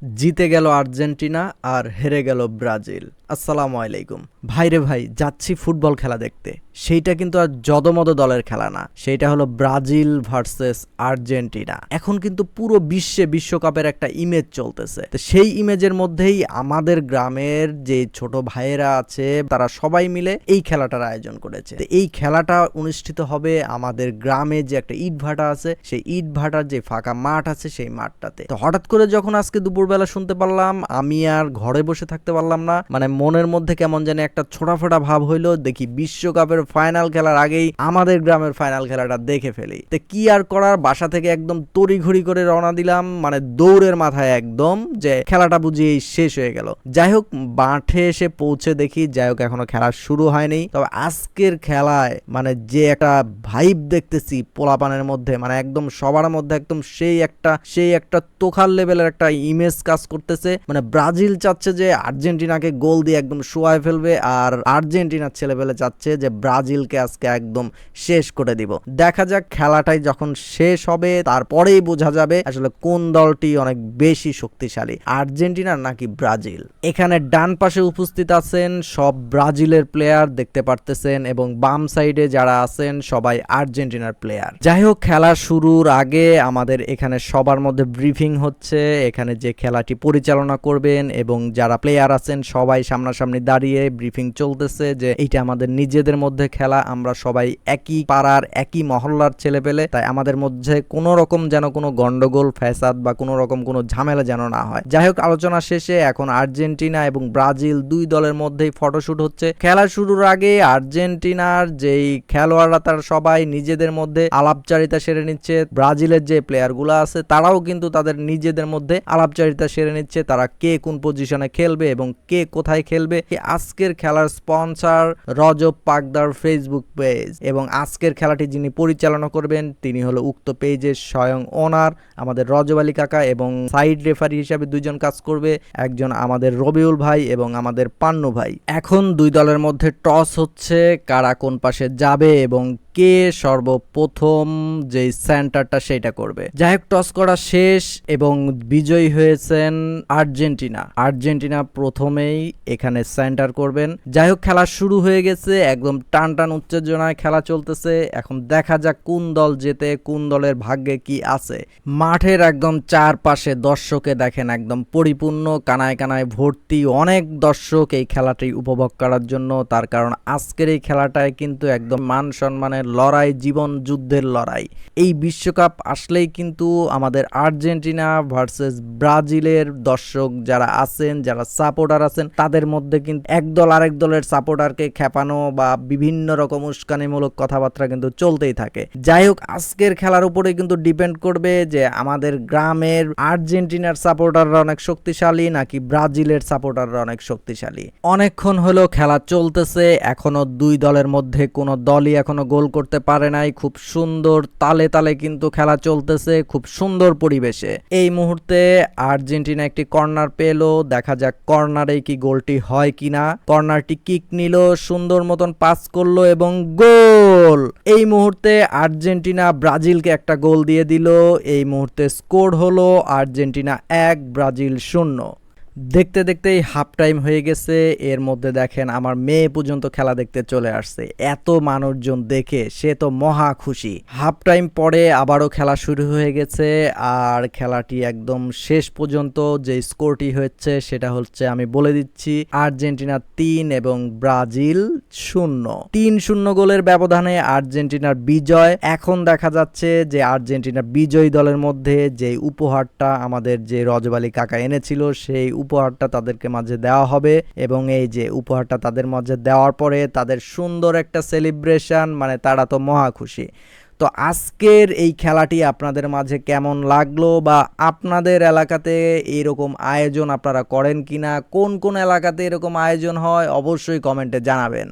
জিতে গেল আর্জেন্টিনা আর হেরে গেল ব্রাজিল। আসসালামু আলাইকুম। ভাইরে ভাই, যাচ্ছি ফুটবল খেলা দেখতে। সেইটা কিন্তু আর যদমদ দলের খেলা না, সেইটা হলো ব্রাজিল ভার্সেস আর্জেন্টিনা। এখন কিন্তু পুরো বিশ্বে বিশ্বকাপের একটা ইমেজ চলতেছে, তো সেই ইমেজের মধ্যেই আমাদের গ্রামের যে ছোট ভাইয়েরা আছে তারা সবাই মিলে এই খেলাটার আয়োজন করেছে। তো এই খেলাটা অনুষ্ঠিত হবে আমাদের গ্রামে যে একটা ইট ভাটা আছে, সেই ইট ভাটার যে ফাঁকা মাঠ আছে সেই মাঠটাতে। তো হঠাৎ করে যখন আজকে দুপুরবেলা শুনতে পারলাম, আমি আর ঘরে বসে থাকতে পারলাম না। মানে মনের মধ্যে কেমন জানি একটা ছোটাফোটা ভাব হইলো, দেখি বিশ্বকাপের ফাইনাল খেলার আগেই আমাদের গ্রামের ফাইনাল খেলাটা দেখে ফেলি। তো কি আর করার, বাসা থেকে একদম তড়িঘড়ি করে রওনা দিলাম, মানে দৌড়ের মাথায় একদম, যে খেলাটা বুঝিয়ে শেষ হয়ে গেল। যাই হোক, মাঠে এসে পৌঁছে দেখি যাই হোক এখনো খেলা শুরু হয়নি। তবে আজকের খেলায় মানে যে একটা ভাইব দেখতেছি পোলাপানের মধ্যে, মানে একদম সবার মধ্যে একদম সেই একটা তোখার লেভেলের একটা ইমেজ কাজ করতেছে। মানে ব্রাজিল চাচ্ছে যে আর্জেন্টিনাকে গোল দিয়ে একদম শোয়ায় ফেলবে, আর আর্জেন্টিনার ছেলেপেলে চাচ্ছে যে ব্রাজিলকে আজকে একদম শেষ করে দিব। দেখা যাক, খেলাটাই যখন শেষ হবে তারপরেই বোঝা যাবে আসলে কোন দলটি অনেক বেশি শক্তিশালী, আর্জেন্টিনা নাকি ব্রাজিল। এখানে ডান পাশে উপস্থিত আছেন সব ব্রাজিলের প্লেয়ার দেখতে পারতেছেন, এবং বাম সাইডে যারা আছেন সবাই আর্জেন্টিনার প্লেয়ার। যাই হোক, খেলা শুরুর আগে আমাদের এখানে সবার মধ্যে ব্রিফিং হচ্ছে। এখানে যে খেলাটি পরিচালনা করবেন এবং যারা প্লেয়ার আছেন সবাই সামনাসামনি দাঁড়িয়ে ব্রিফিং চলতেছে যে এইটা আমাদের নিজেদের মধ্যে খেলা, আমরা সবাই একই পাড়ার একই মহল্লার ছেলেপেলে, তাই আমাদের মধ্যে কোনো রকম যেন কোনো গন্ডগোল ফ্যাসাদ বা কোনো রকম কোনো ঝামেলা যেন না হয়। যাই হোক, আলোচনা শেষে এখন আর্জেন্টিনা এবং ব্রাজিল দুই দলের মধ্যেই ফটোশুট হচ্ছে। খেলা শুরুর আগে আর্জেন্টিনার যেই খেলোয়াড়রা তারা সবাই নিজেদের মধ্যে আলাপচারিতা সেরে নিচ্ছে। ব্রাজিলের যে প্লেয়ারগুলো আছে তারাও কিন্তু তাদের নিজেদের মধ্যে আলাপচারিতা সেরে নিচ্ছে, তারা কে কোন পজিশনে খেলবে এবং কে কোথায় খেলবে। আজকের খেলার স্পন্সর রজব পাকদার ফেসবুক পেজ, এবং আজকের খেলাটি যিনি পরিচালনা করবেন তিনি হলো উক্ত পেজের স্বয়ং ওনার আমাদের রজব আলী কাকা, এবং সাইড রেফারি হিসাবে দুইজন কাজ করবে, একজন আমাদের রবিউল ভাই এবং আমাদের পান্নু ভাই। এখন দুই দলের মধ্যে টস হচ্ছে কারা কোন পাশে যাবে এবং কে সর্বপ্রথম যে সেন্টারটা সেটা করবে। যাই হোক, টস করা শেষ এবং বিজয়ী হয়েছেন আর্জেন্টিনা প্রথমেই এখানে সেন্টার করবেন। যাই হোক, খেলা শুরু হয়ে গেছে, একদম টান টান উত্তেজনায় খেলা চলতেছে। এখন দেখা যাক কোন দল জেতে, কোন দলের ভাগ্যে কি আছে। মাঠের একদম চারপাশে দর্শকে দেখেন একদম পরিপূর্ণ, কানায় কানায় ভর্তি অনেক দর্শক এই খেলাটি উপভোগ করার জন্য। তার কারণ আজকের এই খেলাটায় কিন্তু একদম মান সম্মানের লড়াই, জীবন যুদ্ধের লড়াই। এই বিশ্বকাপ আসলেই কিন্তু আমাদের আর্জেন্টিনা ভার্সেস ব্রাজিলের দর্শক যারা আছেন, যারা সাপোর্টার আছেন, তাদের মধ্যে কিন্তু একদল আরেক দলের সাপোর্টারকে খেপানো বা বিভিন্ন রকম উস্কানিমূলক কথাবার্তা কিন্তু চলতেই থাকে। যাই হোক, আজকের খেলার উপরে কিন্তু ডিপেন্ড করবে যে আমাদের গ্রামের আর্জেন্টিনার সাপোর্টাররা অনেক শক্তিশালী নাকি ব্রাজিলের সাপোর্টাররা অনেক শক্তিশালী। অনেকক্ষণ হলো খেলা চলতেছে, এখনো দুই দলের মধ্যে কোনো দলই এখনো গোল করতে পারে নাই। খুব সুন্দর তালে তালে কিন্তু খেলা চলতেছে, খুব সুন্দর পরিবেশে। এই মুহূর্তে আর্জেন্টিনা একটি কর্নার পেল, দেখা যাক কর্নারেই কি গোলটি হয় কিনা। কর্নারটি কিক নিল, সুন্দর মতন পাস করলো এবং গোল। এই মুহূর্তে আর্জেন্টিনা ব্রাজিলকে একটা গোল দিয়ে দিল। এই মুহূর্তে স্কোর হলো আর্জেন্টিনা 1 ব্রাজিল 0। দেখতে দেখতেই হাফ টাইম হয়ে গেছে। এর মধ্যে দেখেন আমার মেয়ে পর্যন্ত খেলা দেখতে চলে আসছে। এত মানুষজন দেখে সে তো মহা খুশি। হাফ টাইম পরে আবারও খেলা শুরু হয়ে গেছে, আর খেলাটি একদম শেষ পর্যন্ত যে স্কোরটি হচ্ছে সেটা হচ্ছে, আমি বলে দিচ্ছি, আর্জেন্টিনা 3 এবং ব্রাজিল 0। 3-0 গোলের ব্যবধানে আর্জেন্টিনার বিজয়। এখন দেখা যাচ্ছে যে আর্জেন্টিনার বিজয়ী দলের মধ্যে যে উপহারটা আমাদের যে রজব আলী কাকা এনেছিল সেই উপহারটা তাদেরকে মাঝে দেওয়া হবে, এবং এই যে উপহারটা তাদের মাঝে দেওয়ার পরে তাদের সুন্দর একটা সেলিব্রেশন, মানে তারা তো মহা খুশি। তো আজকের এই খেলাটি আপনাদের মাঝে কেমন লাগলো, বা আপনাদের এলাকাতে এরকম আয়োজন আপনারা করেন কিনা, কোন কোন এলাকাতে এরকম আয়োজন হয় অবশ্যই কমেন্টে জানাবেন।